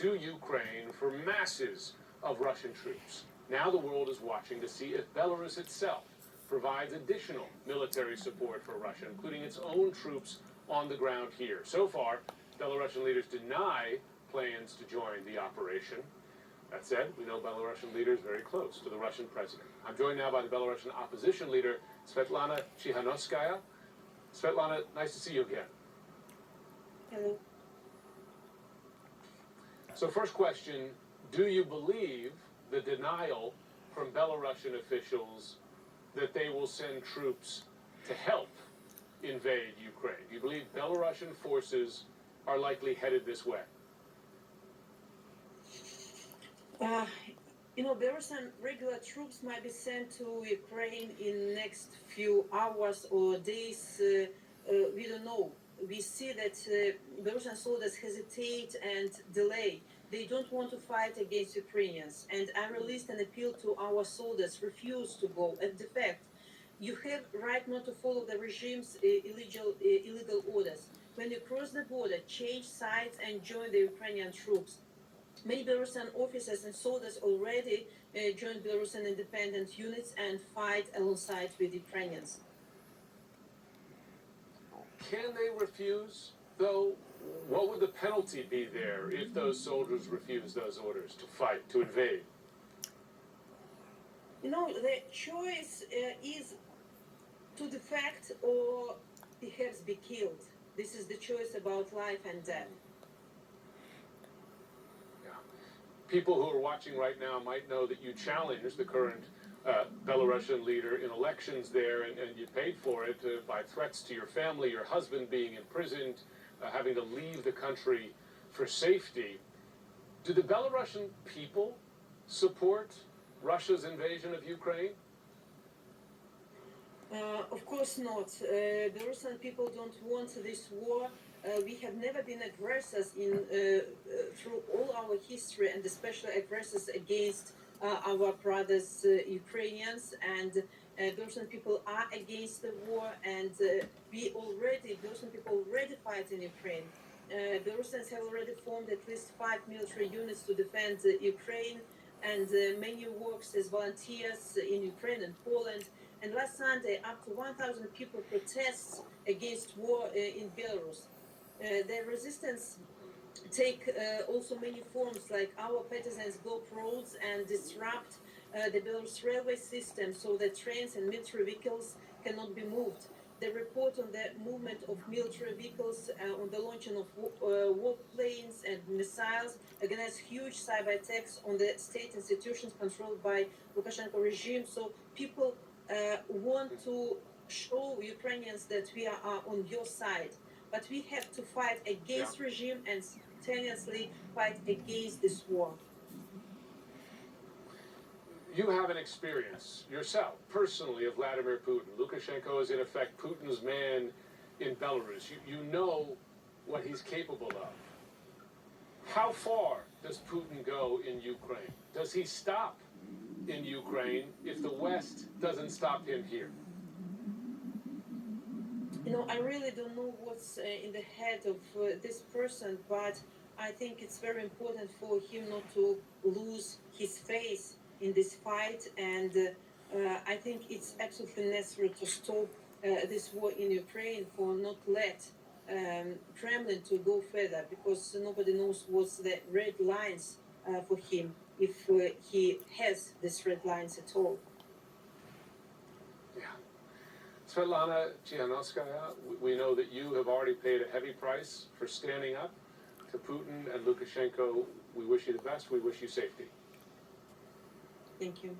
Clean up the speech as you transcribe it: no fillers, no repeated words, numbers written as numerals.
to Ukraine for masses of Russian troops. Now the world is watching to see if Belarus itself provides additional military support for Russia, including its own troops on the ground here. So far, Belarusian leaders deny plans to join the operation. That said, we know Belarusian leaders very close to the Russian president. I'm joined now by the Belarusian opposition leader, Svetlana Tsikhanouskaya. Svetlana, nice to see you again. Hello. So first question, do you believe the denial from Belarusian officials that they will send troops to help invade Ukraine? Do you believe Belarusian forces are likely headed this way? Belarusian regular troops might be sent to Ukraine in next few hours or days. We don't know. We see that Belarusian soldiers hesitate and delay. They don't want to fight against Ukrainians. And I released an appeal to our soldiers, refuse to go. And the fact, you have right not to follow the regime's illegal orders. When you cross the border, change sides and join the Ukrainian troops. Many Belarusian officers and soldiers already joined Belarusian independent units and fight alongside with Ukrainians. Can they refuse, though? What would the penalty be there if those soldiers refuse those orders to fight, to invade? The choice is to defect or perhaps be killed. This is the choice about life and death. People who are watching right now might know that you challenged the current Belarusian leader in elections there, and you paid for it by threats to your family, your husband being imprisoned, having to leave the country for safety. Do the Belarusian people support Russia's invasion of Ukraine? Of course not. Belarusian people don't want this war. We have never been aggressors through all our history, and especially aggressors against our brothers Ukrainians. And Belarusian people are against the war, and Belarusian people already fight in Ukraine. Belarusians have already formed at least 5 military units to defend Ukraine, and many works as volunteers in Ukraine and Poland. And last Sunday, up to 1,000 people protests against war in Belarus. Their resistance take also many forms, like our partisans block roads and disrupt the Belarus railway system so that trains and military vehicles cannot be moved. They report on the movement of military vehicles, on the launching of warplanes and missiles, against huge cyber attacks on the state institutions controlled by Lukashenko regime. So people want to show Ukrainians that we are on your side. But we have to fight against regime and simultaneously fight against this war. You have an experience yourself, personally, of Vladimir Putin. Lukashenko is, in effect, Putin's man in Belarus. You know what he's capable of. How far does Putin go in Ukraine? Does he stop in Ukraine if the West doesn't stop him here? I really don't know what's in the head of this person, but I think it's very important for him not to lose his faith in this fight, and I think it's absolutely necessary to stop this war in Ukraine, for not let Kremlin to go further, because nobody knows what's the red lines for him, if he has these red lines at all. Yeah. Svetlana Tsikhanouskaya, we know that you have already paid a heavy price for standing up to Putin and Lukashenko. We wish you the best. We wish you safety. Thank you.